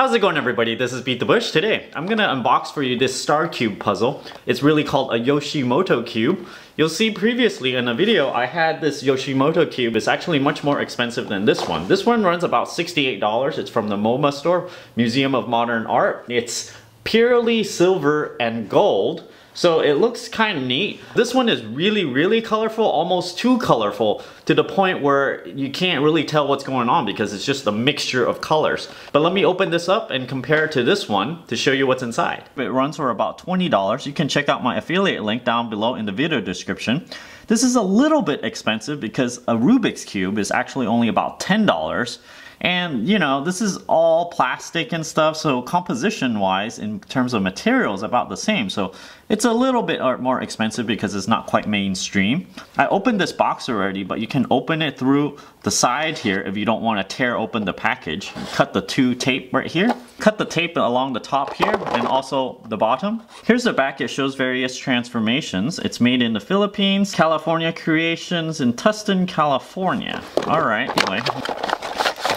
How's it going, everybody? This is BeatTheBush. Today, I'm gonna unbox for you this star cube puzzle. It's really called a Yoshimoto Cube. You'll see previously in a video, I had this Yoshimoto Cube. It's actually much more expensive than this one. This one runs about $68. It's from the MoMA store, Museum of Modern Art. It's purely silver and gold. So it looks kind of neat. This one is really colorful, almost too colorful, to the point where you can't really tell what's going on because it's just a mixture of colors. But let me open this up and compare it to this one to show you what's inside. It runs for about $20. You can check out my affiliate link down below in the video description. This is a little bit expensive because a Rubik's Cube is actually only about $10. And you know, this is all plastic and stuff, so composition wise in terms of materials about the same. So it's a little bit more expensive because it's not quite mainstream. I opened this box already, but you can open it through the side here if you don't want to tear open the package. Cut the two tape right here. Cut the tape along the top here and also the bottom. Here's the back. It shows various transformations. It's made in the Philippines, California Creations in Tustin, California. Alright, anyway.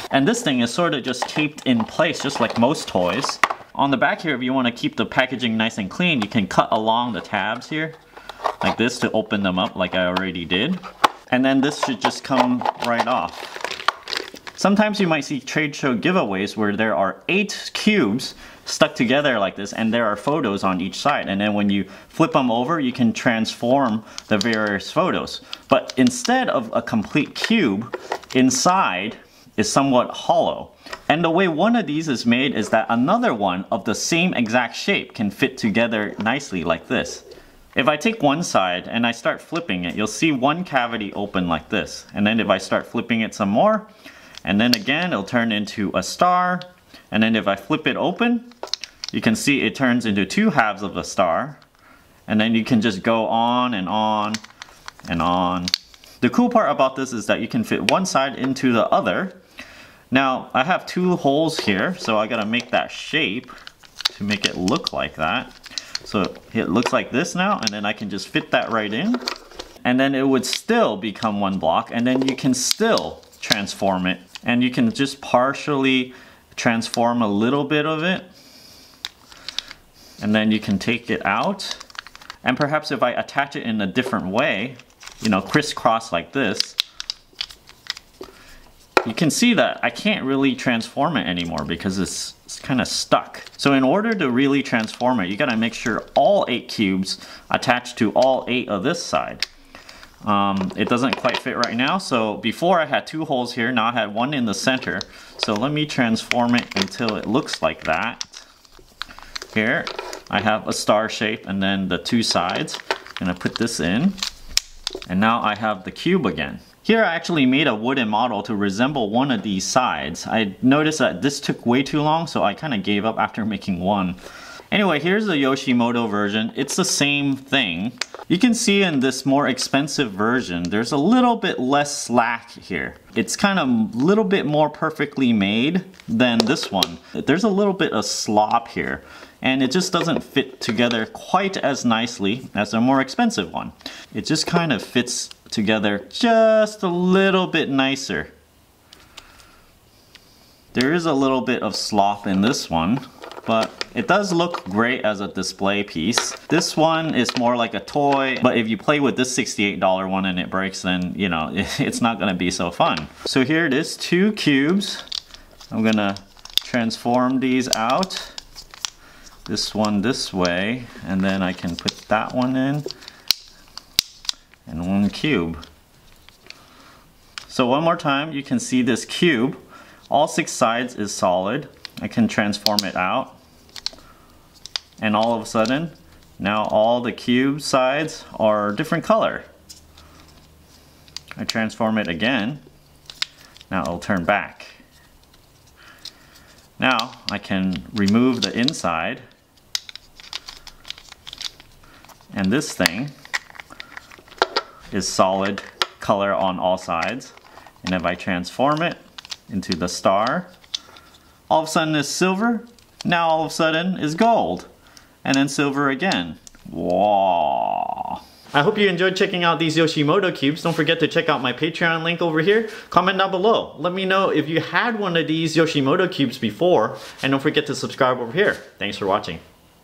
And this thing is sort of just taped in place, just like most toys. On the back here, if you want to keep the packaging nice and clean, you can cut along the tabs here, like this, to open them up like I already did. And then this should just come right off. Sometimes you might see trade show giveaways where there are 8 cubes stuck together like this, and there are photos on each side. And then when you flip them over, you can transform the various photos. But instead of a complete cube, inside is somewhat hollow. And the way one of these is made is that another one of the same exact shape can fit together nicely like this. If I take one side and I start flipping it, you'll see one cavity open like this. And then if I start flipping it some more, and then again it'll turn into a star. And then if I flip it open, you can see it turns into 2 halves of a star. And then you can just go on and on and on. The cool part about this is that you can fit one side into the other. Now, I have 2 holes here, so I gotta make that shape to make it look like that. So it looks like this now, and then I can just fit that right in. And then it would still become one block, and then you can still transform it. And you can just partially transform a little bit of it. And then you can take it out. And perhaps if I attach it in a different way, you know, crisscross like this, you can see that I can't really transform it anymore because it's kind of stuck. So in order to really transform it, you gotta make sure all 8 cubes attach to all 8 of this side. It doesn't quite fit right now, so before I had 2 holes here, now I had 1 in the center. So let me transform it until it looks like that. Here, I have a star shape and then the 2 sides. I'm gonna put this in. And now I have the cube again. Here I actually made a wooden model to resemble one of these sides. I noticed that this took way too long, so I kind of gave up after making one. Anyway, here's the Yoshimoto version. It's the same thing. You can see in this more expensive version, there's a little bit less slack here. It's kind of a little bit more perfectly made than this one. There's a little bit of slop here, and it just doesn't fit together quite as nicely as the more expensive one. It just kind of fits together just a little bit nicer. There is a little bit of slop in this one, but it does look great as a display piece. This one is more like a toy, but if you play with this $68 one and it breaks, then you know, it's not gonna be so fun. So here it is, 2 cubes. I'm gonna transform these out. This one this way, and then I can put that one in, and 1 cube. So one more time, you can see this cube. All 6 sides is solid. I can transform it out. And all of a sudden, now all the cube sides are a different color. I transform it again. Now it'll turn back. Now I can remove the inside. And this thing is solid color on all sides. And if I transform it into the star, all of a sudden it's silver. Now all of a sudden is gold. And then silver again. Wow. I hope you enjoyed checking out these Yoshimoto cubes. Don't forget to check out my Patreon link over here. Comment down below. Let me know if you had one of these Yoshimoto cubes before, and don't forget to subscribe over here. Thanks for watching.